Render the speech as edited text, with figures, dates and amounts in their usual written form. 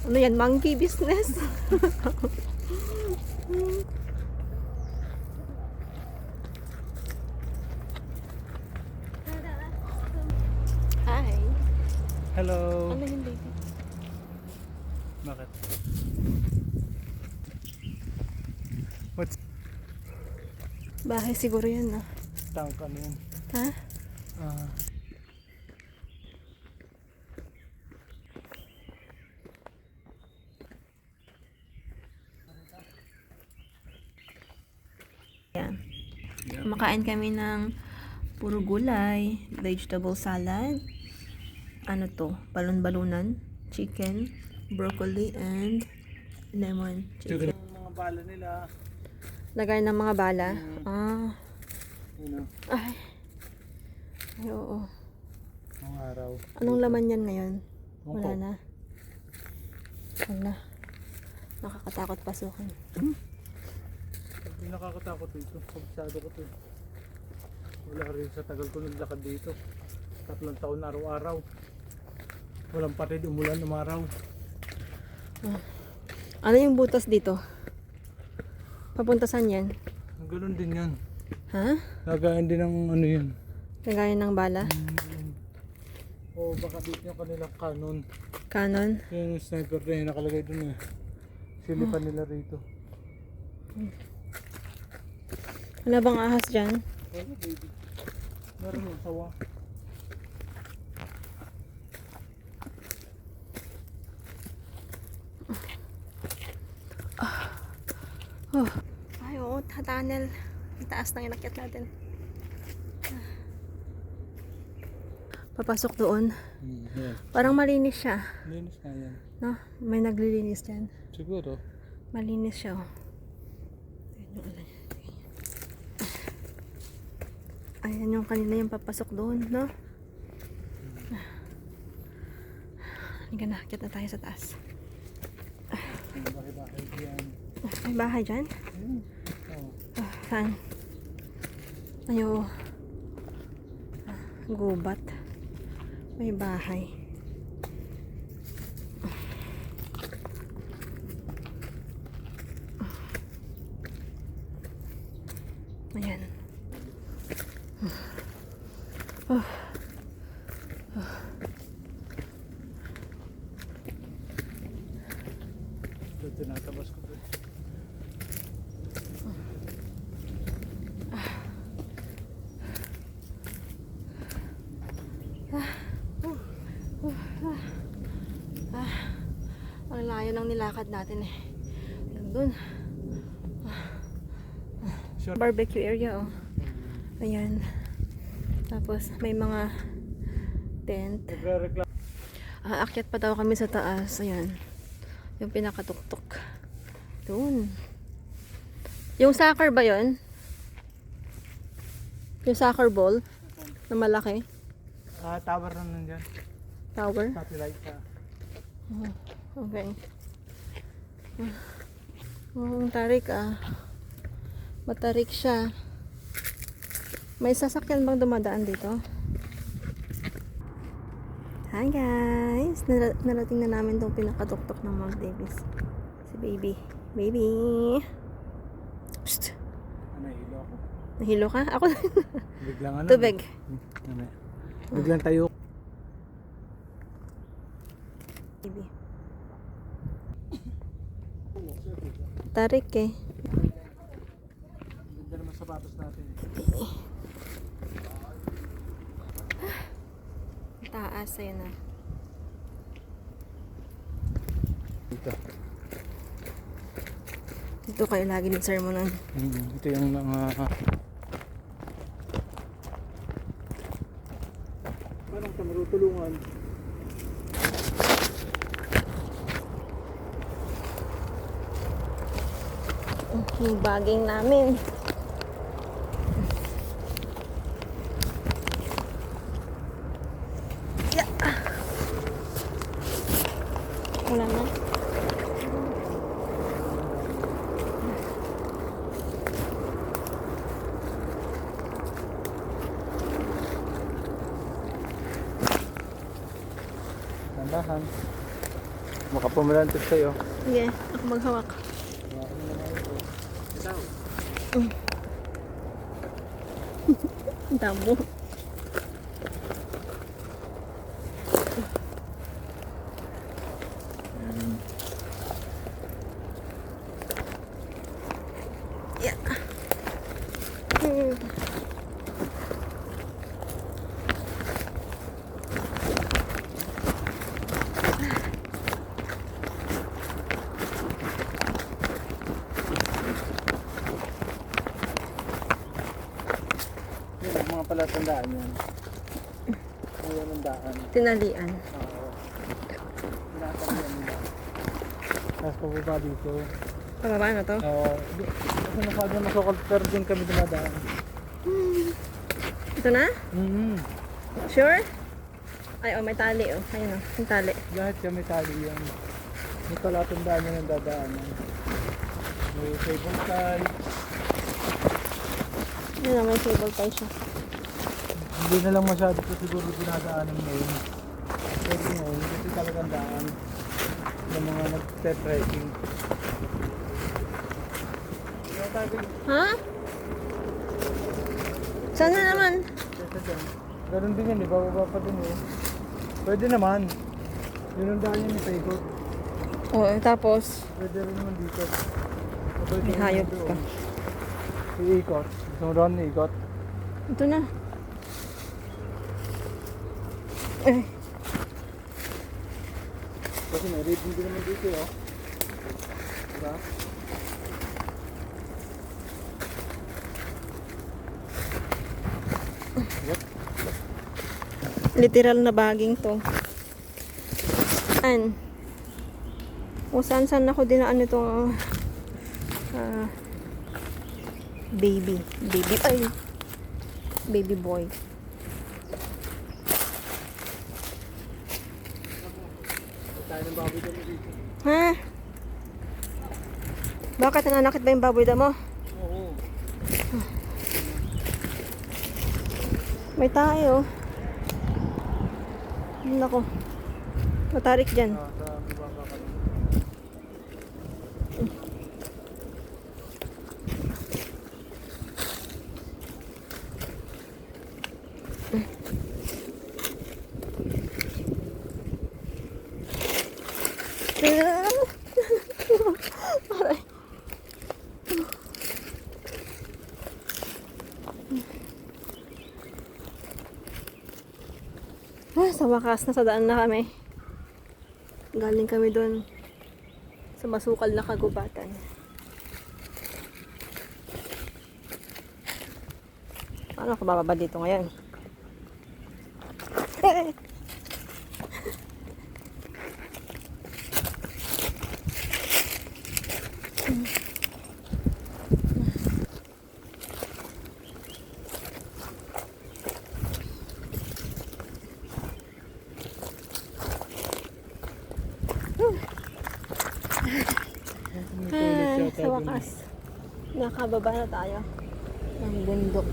Ano yan? Monkey business? Hi. Hello. Ano yun, baby? Bakit? What's Bahay siguro yan, no? tank ano yun? Ha? Ah, Yan. Kumakain kami ng puro gulay, vegetable salad, ano to, balon-balunan, chicken, broccoli, and lemon chicken. yung mga bala nila. Lagay ng mga bala. Ah. Ano, Ay. Ay, oo. ng araw. Anong laman yan ngayon? Wala Mungkok. na. Wala. Nakakatakot pasukin. Hindi nakakatakot dito. Kabisado ko to. Wala rin sa tagal ko naglakad dito. 3 taon na araw-araw. Walang patid, umulan, umaraw. Ano yung butas dito? Papunta saan yan? Ganun din yan. Ha? Nagayan din ng ano yan. Kagaya ng bala? O baka dito yung kanilang kanon. Canon? Yung sniper na yun nakalagay dun eh. Silipan nila rito. Wala bang ahas dyan? Wala baby. Meron yung sawa. Oh. Ay, oo, tunnel. Ang taas ng inakyat natin. Papasok doon. Yeah. Parang malinis siya. Linis na yan. No? May naglilinis dyan. Siguro. Malinis siya, oh. Ayan yung kanila yung papasok doon, no? Halika na, akit na tayo sa taas. Yung bahay-bahay yan. May bahay dyan? Oh. Saan? Ayo. Gubat. May bahay. Ayan. Oh. Ito tinatabas ko dun. Ang layo ng nilakad natin eh. Doon. Sure. Barbecue area, oh. Ayan. Tapos may mga tent. Nagre-reklamo. Aakyat pa daw kami sa taas. Ayan. Yung pinakatuktok. Doon. Yung soccer ba yon? Yung soccer ball na malaki. Tower na nandyan. Tower. Satellite ka. Okay. Oh, ang tarik ah. Matarik siya. May sasakyan bang dumadaan dito? Hi guys! Narating na namin itong pinakatuktok ng Mount Davis. Si baby. Baby! Psst! Nahilo ako. Nahilo ka? Ako Biglang ano. tubig. Biglang tayo. Baby. Tarik eh. Ganda naman sapatos natin. Taas, ayun na. Dito. Dito kayo lagi nag-sermonan. Ito yung mga... Parang kamarutulungan. Yung bagging namin. Yeah. Wala na. Tandahan. Makapumulan to sa'yo. Sige, ako maghawak. Ang damo. Yeah. Yun, ang mga palatandaan yan. Ayan ang daan. Tinalian. Oo. Tinatangyan nila. Tapos pababa dito. Pababa na to? Oo. Kasi nakagano masukal pero din kami dumadaan. Ito na? Sure? Ay, oh, may tali, oh. Ayun, oh. Yung tali. Lahat kami tali yan. May palatandaan yan ang dadaanan. May cable tie. Ayun na, may cable tie siya. Hindi na lang masyado ito siguro dinadaanan ngayon. Pero ngayon, kasi talagang daan ng mga nag-trekking. Ha? Saan na naman? Ganun din yan, bababa pa din eh. Pwede naman. Yun ang daan yan sa ikot. Oo, tapos, Pwede rin naman dito. may hayop ka. Iikot. Gusto mo doon, iikot. Ito na. Eh, Kasi may ribbon din naman dito oh. Diba? literal na baging to. Saan? O saan ako dinaan itong baby. Ay! Baby boy. Tayo ng baboy dito dito. Ha? Bakit nananakit ba yung baboy damo? Oo. May tayo. Nako. Matarik dyan. Sa baba ka lang. Aray. Sa wakas, nasa daan na kami. Galing kami doon sa masukal na kagubatan. Paano ako bababa dito ngayon? Sa wakas, nakababa na tayo ng bundok.